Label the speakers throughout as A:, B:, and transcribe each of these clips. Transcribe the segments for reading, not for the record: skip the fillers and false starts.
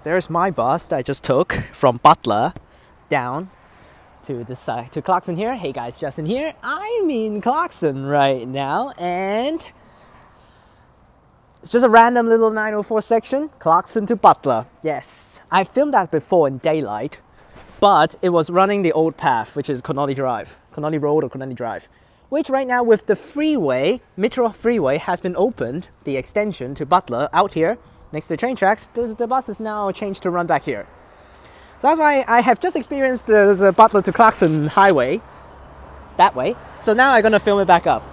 A: there's my bus that I just took from Butler down to this side, to Clarkson here. Hey guys, Justin here. I'm in Clarkson right now, and it's just a random little 904 section, Clarkson to Butler. Yes, I filmed that before in daylight, but it was running the old path, which is Connolly Drive, Connolly Road or Connolly Drive, which right now with the freeway, Metro Freeway has been opened, the extension to Butler out here next to the train tracks. The bus is now changed to run back here. So that's why I have just experienced the Butler to Clarkson highway that way. So now I'm gonna film it back up.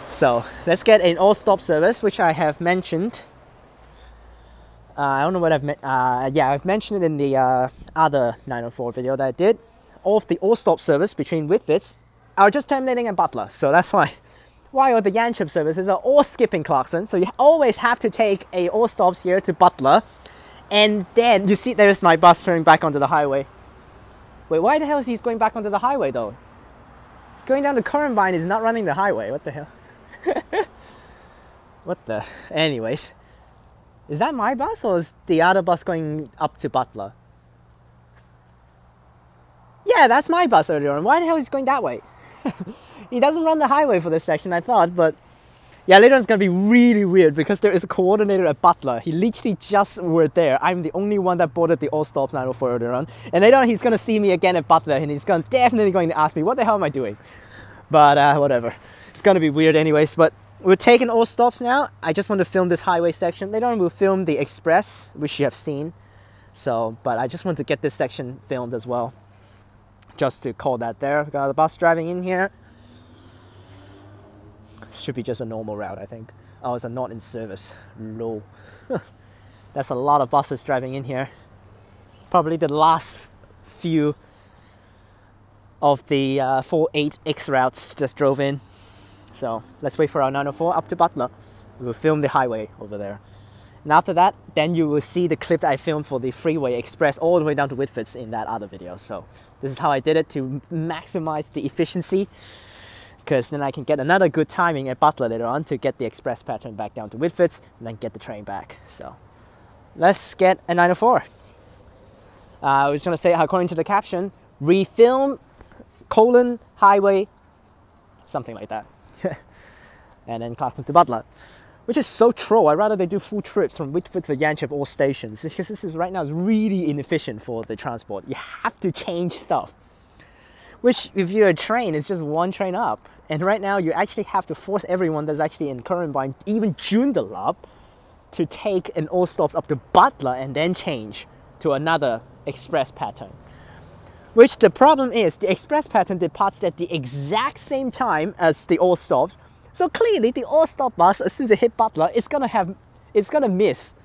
A: So let's get an all-stop service, which I have mentioned. I don't know what I've mentioned it in the other 904 video that I did. Of the all-stop service between Whitfords are just terminating at Butler. So that's why all the Yanchep services are all skipping Clarkson. So you always have to take a all stops here to Butler. And then you see there's my bus turning back onto the highway. Wait, why the hell is he going back onto the highway though? Going down the Currambine is not running the highway. What the hell? What the? Anyways. Is that my bus or is the other bus going up to Butler? Yeah, that's my bus earlier on. Why the hell is he going that way? He doesn't run the highway for this section, I thought, but yeah, later on it's going to be really weird because there is a coordinator at Butler. He literally just were there. I'm the only one that boarded the all stops 904 earlier on. And later on he's going to see me again at Butler and he's definitely going to ask me, what the hell am I doing? But whatever. It's going to be weird anyways, but we're taking all stops now. I just want to film this highway section. Later on we'll film the express, which you have seen. So, but I just want to get this section filmed as well. Just to call that there. Got a bus driving in here. Should be just a normal route, I think. Oh, it's a not in service. Low. That's a lot of buses driving in here. Probably the last few of the 48X routes just drove in. So let's wait for our 904 up to Butler. We'll film the highway over there. And after that, then you will see the clip that I filmed for the Freeway Express all the way down to Whitfords in that other video. So this is how I did it to maximize the efficiency, because then I can get another good timing at Butler later on to get the express pattern back down to Whitfords and then get the train back. So let's get a 904. I was going to say, according to the caption, refilm, highway, something like that. And then Clarkson to Butler. Which is so troll. I'd rather they do full trips from Whitfords to Yanchep all stations, because this is right now is really inefficient for the transport. You have to change stuff. Which, if you're a train, is just one train up. And right now, you actually have to force everyone that's actually in Currambine, even Joondalup, to take an all stops up to Butler and then change to another express pattern. Which the problem is, the express pattern departs at the exact same time as the all stops. So clearly, the all-stop bus, as soon as it hit Butler, it's gonna miss.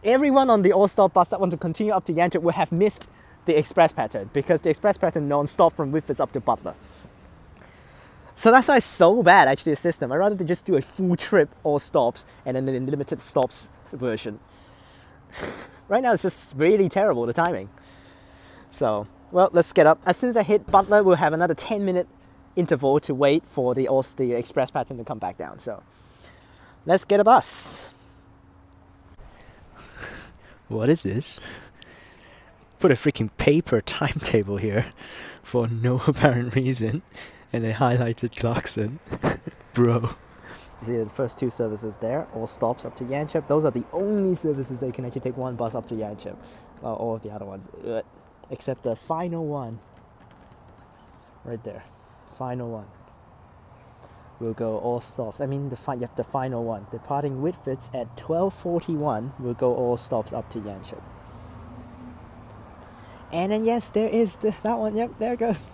A: Everyone on the all-stop bus that want to continue up to Yanchep will have missed the express pattern, because the express pattern non-stop from Whitfords up to Butler. So that's why it's so bad, actually, the system. I'd rather they just do a full trip, all stops, and then the limited stops version. Right now, it's just really terrible, the timing. So, well, let's get up. As soon as I hit Butler, we'll have another 10-minute interval to wait for the express pattern to come back down. So let's get a bus. What is this? Put a freaking paper timetable here for no apparent reason, and they highlighted Clarkson. Bro. You see the first two services there, all stops up to Yanchep. Those are the only services that you can actually take one bus up to Yanchep. Well, all of the other ones, except the final one right there. Final one. We'll go all stops. I mean, the final one. Departing Whitfords at 12:41. We'll go all stops up to Yanchep. And then yes, there is that one. Yep, there it goes.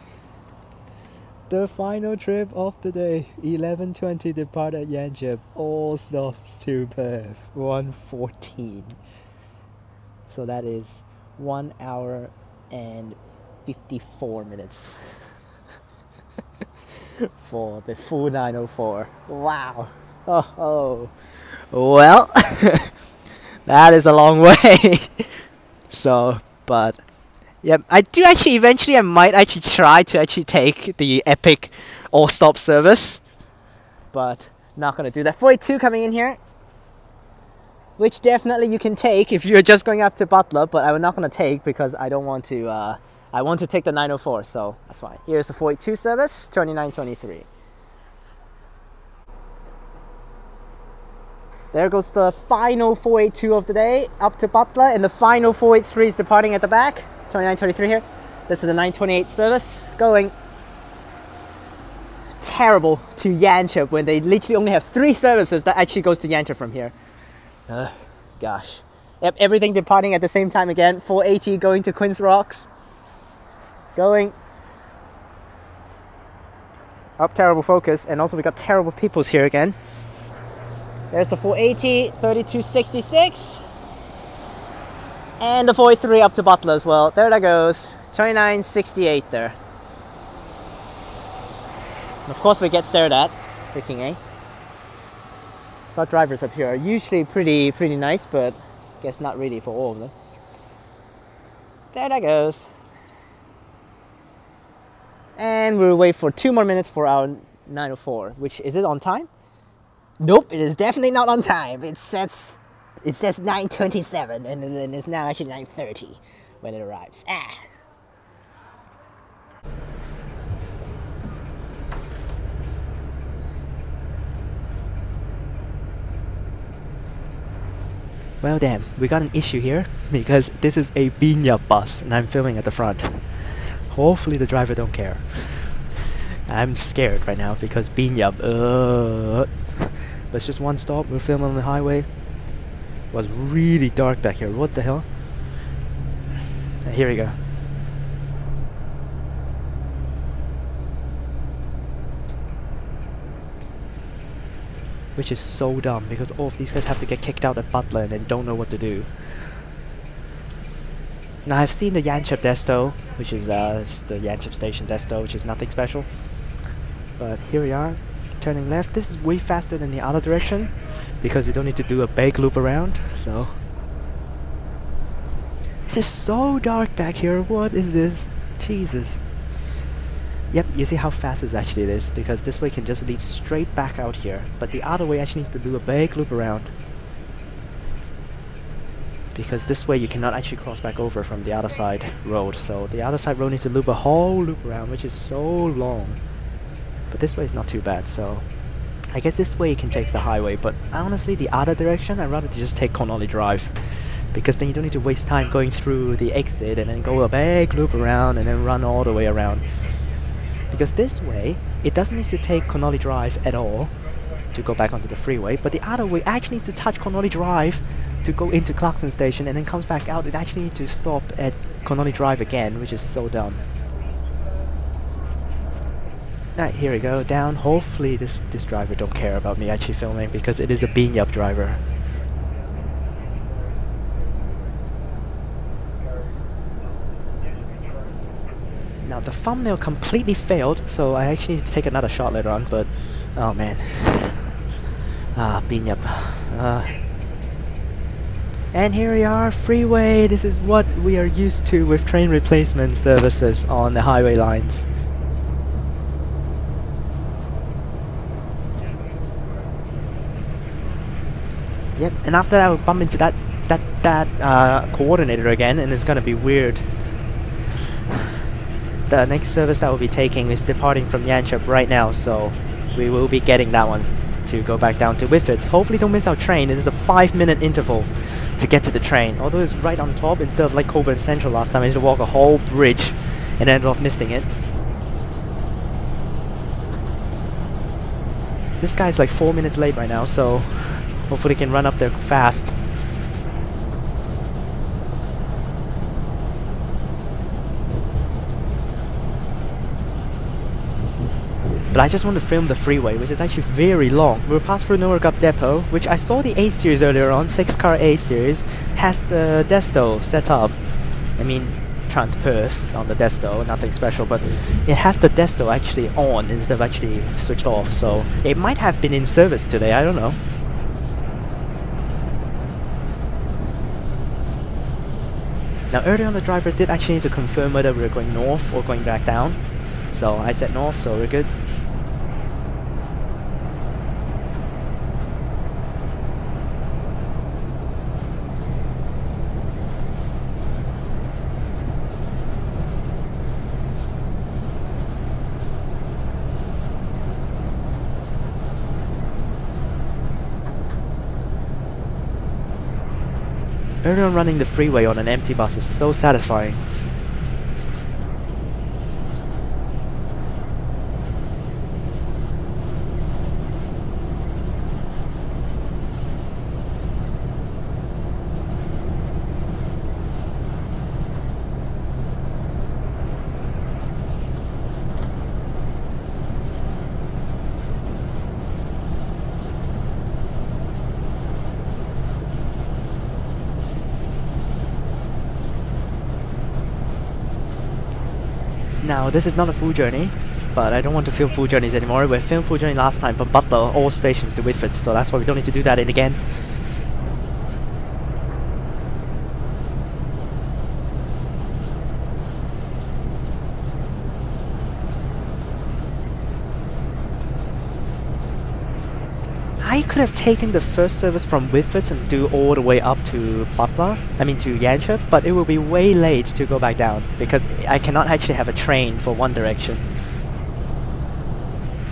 A: The final trip of the day. 11:20 depart at Yanchep. All stops to Perth. 1:14. So that is 1 hour and 54 minutes. For the full 904. Wow. Oh. Well, that is a long way. So, but yep, I do actually eventually I might actually try to actually take the epic all stop service, but not gonna do that. 42 coming in here. which definitely you can take if you're just going up to Butler, but I'm not going to take because I don't want to, I want to take the 904, so that's fine. Here's the 482 service, 2923. There goes the final 482 of the day up to Butler, and the final 483 is departing at the back, 2923 here. This is the 928 service going terrible to Yanchep when they literally only have 3 services that actually goes to Yanchep from here. Gosh. Yep, everything departing at the same time again. 480 going to Queen's Rocks. Going up, terrible focus, and also we got terrible peoples here again. There's the 480, 3266, and the 483 up to Butler as well. There that goes, 2968 there. And of course we get stared at, freaking A. Thought drivers up here are usually pretty nice, but I guess not really for all of them. There that goes. And we'll wait for 2 more minutes for our 904, which, is it on time? Nope, it is definitely not on time. It says 9:27, and then it's now actually 9:30 when it arrives. Well damn, we got an issue here because this is a Yanchep bus and I'm filming at the front. Hopefully the driver don't care. I'm scared right now because Yanchep. But it's just one stop, we're filming on the highway. It was really dark back here, what the hell? Here we go. Which is so dumb because all of these guys have to get kicked out at Butler and then don't know what to do. Now I've seen the Yanchep Desto, which is the Yanchep Station Desto, which is nothing special. But here we are. Turning left. This is way faster than the other direction because we don't need to do a big loop around. So this is so dark back here. What is this? Jesus. Yep, you see how fast this actually is because this way can just lead straight back out here, but the other way actually needs to do a big loop around because this way you cannot actually cross back over from the other side road. So the other side road needs to loop a whole loop around, which is so long. But this way is not too bad, so I guess this way you can take the highway, but honestly the other direction I'd rather just take Connolly Drive because then you don't need to waste time going through the exit and then go a big loop around and then run all the way around. Because this way, it doesn't need to take Connolly Drive at all to go back onto the freeway, but the other way actually needs to touch Connolly Drive to go into Clarkson Station and then comes back out. It actually needs to stop at Connolly Drive again, which is so dumb. Alright, here we go, down. Hopefully this driver don't care about me actually filming because it is a Yanchep driver. Now the thumbnail completely failed, so I actually need to take another shot later on, but oh man. Yanchep. And here we are, freeway. This is what we are used to with train replacement services on the highway lines. Yep, and after that I will bump into that coordinator again, and it's gonna be weird. The next service that we'll be taking is departing from Yanchep right now, so we will be getting that one to go back down to Whitfords. Hopefully don't miss our train. This is a 5-minute interval to get to the train. Although it's right on top, instead of like Coburn Central last time, I had to walk a whole bridge and ended up missing it. This guy's like 4 minutes late right now, so hopefully he can run up there fast. But I just want to film the freeway, which is actually very long. We'll pass through Newark Up Depot, which I saw the A series earlier on, 6-car A series, has the Desto set up. I mean, Transperth on the Desto, nothing special, but it has the Desto actually on instead of actually switched off, so it might have been in service today, I don't know. Now earlier on the driver did actually need to confirm whether we were going north or going back down, so I said north, so we're good. Early on, running the freeway on an empty bus is so satisfying. Now, this is not a full journey, but I don't want to film full journeys anymore. We filmed full journey last time from Butler, all stations to Whitfords, so that's why we don't need to do that in again. I could have taken the first service from Whitfords and do all the way up to Butler, to Yanchep, but it will be way late to go back down because I cannot actually have a train for one direction.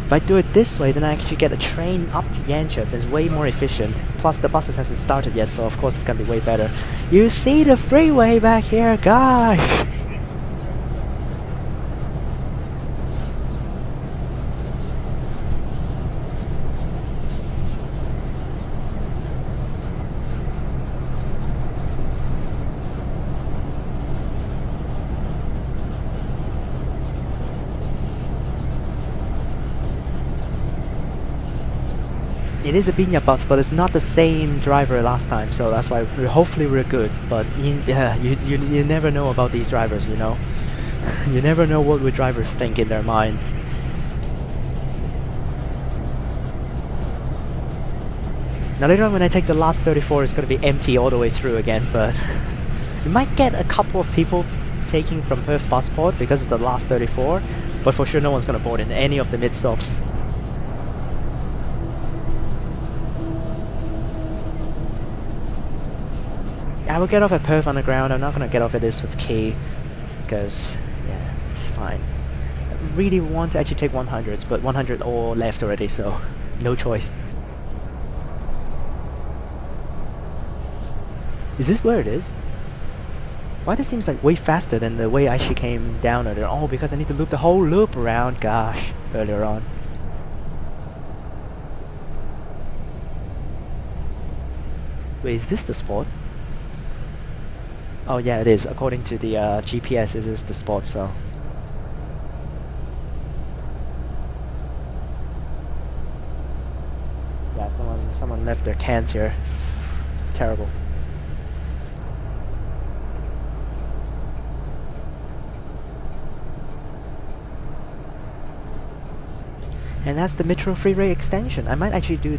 A: If I do it this way, then I actually get a train up to Yanchep. It's way more efficient. Plus the buses hasn't started yet, so of course it's gonna be way better. You see the freeway back here, gosh! It is a Binya bus, but it's not the same driver last time, so that's why hopefully we're good. But you never know about these drivers, you know. You never know what the drivers think in their minds. Now later on when I take the last 34, it's going to be empty all the way through again, but you might get a couple of people taking from Perth Busport because it's the last 34, but for sure no one's going to board in any of the mid-stops. I will get off at Perth Underground. I'm not going to get off at this with Key because, yeah, it's fine. I really want to actually take 100s, but 100 all left already, so no choice. Is this where it is? Why this seems like way faster than the way I actually came down earlier? Oh, because I need to loop the whole loop around, gosh, earlier on. Wait, is this the spot? Oh yeah, it is. According to the GPS, it is the spot, so... Yeah, someone left their cans here. Terrible. And that's the Metro Freeway extension. I might actually do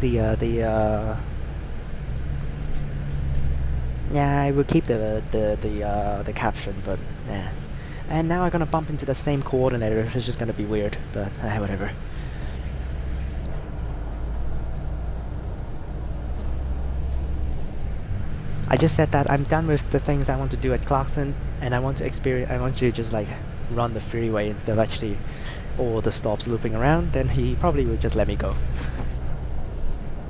A: yeah, I will keep the caption, but yeah. And now I'm gonna bump into the same coordinator. It's just gonna be weird, but whatever. I just said that I'm done with the things I want to do at Clarkson, and I want to just like run the freeway instead of actually all the stops looping around. Then he probably will just let me go.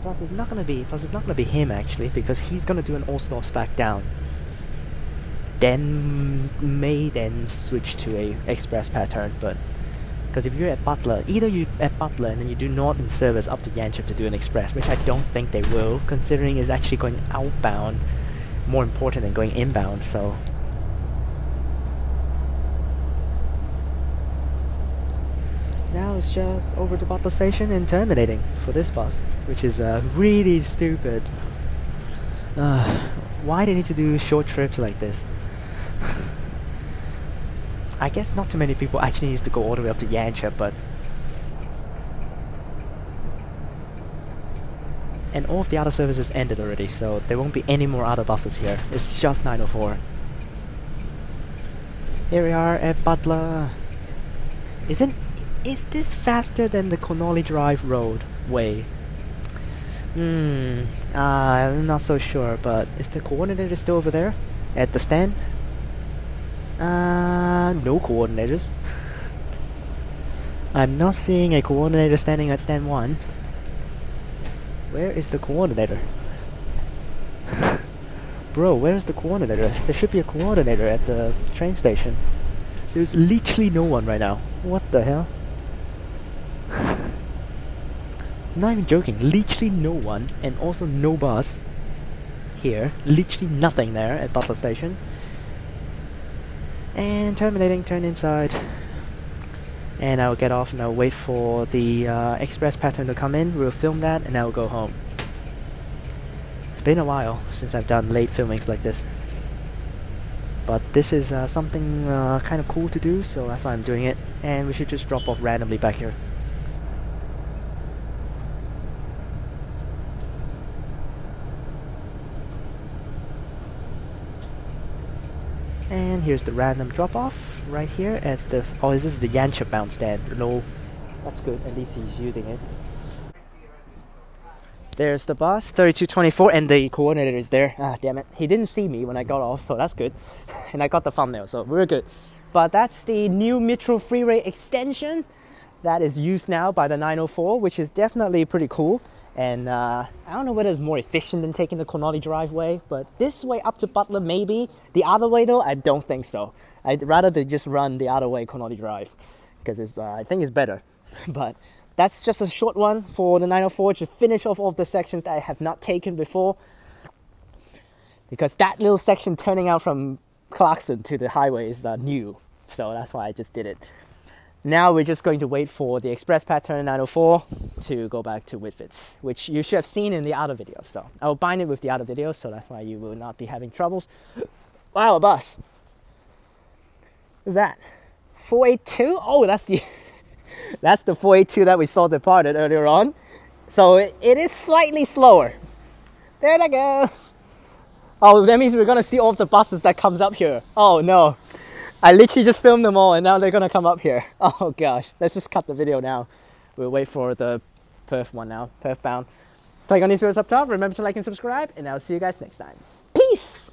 A: Plus it's not gonna be him actually, because he's gonna do an all stops back down. Then switch to a express pattern, but because if you're at Butler, either you at Butler and then you do northern service up to Yanchep to do an express, which I don't think they will, considering it's actually going outbound more important than going inbound, so... Now it's just over to Butler station and terminating for this bus, which is really stupid. Why do they need to do short trips like this? I guess not too many people actually need to go all the way up to Yanchep, but... And all of the other services ended already, so there won't be any more other buses here. It's just 904. Here we are at Butler. Is this faster than the Connolly Drive Road way? I'm not so sure, but is the coordinator still over there? At the stand? No coordinators. I'm not seeing a coordinator standing at stand 1. Where is the coordinator? Bro, where's the coordinator? There should be a coordinator at the train station. There's literally no one right now. What the hell? I'm not even joking. Literally no one, and also no bus here. Literally nothing there at Butler station. And terminating, turn inside. And I'll get off and I'll wait for the express pattern to come in. We'll film that and I'll go home. It's been a while since I've done late filmings like this. But this is something kind of cool to do, so that's why I'm doing it. And we should just drop off randomly back here. And here's the random drop-off right here at the... Oh, this is the Yanchep bound stand. No, that's good. At least he's using it. There's the bus, 3224, and the coordinator is there. Ah, damn it. He didn't see me when I got off, so that's good. And I got the thumbnail, so we're good. But that's the new Metro Freeway extension that is used now by the 904, which is definitely pretty cool. And I don't know whether it's more efficient than taking the Connolly Drive way, but this way up to Butler maybe. The other way though, I don't think so. I'd rather they just run the other way Connolly Drive, because it's I think it's better. But that's just a short one for the 904 to finish off all of the sections that I have not taken before. Because that little section turning out from Clarkson to the highway is new, so that's why I just did it. Now we're just going to wait for the express pattern 904 to go back to Whitfords, which you should have seen in the other videos. So I'll bind it with the other videos, so that's why you will not be having troubles. Wow, a bus. What's that? 482? Oh, that's the that's the 482 that we saw departed earlier on. So it is slightly slower. There that goes. Oh, that means we're gonna see all of the buses that comes up here. Oh no. I literally just filmed them all and now they're gonna come up here. Oh gosh, let's just cut the video now. We'll wait for the Perth one now, Perth bound. Click on these videos up top, remember to like and subscribe, and I'll see you guys next time. Peace!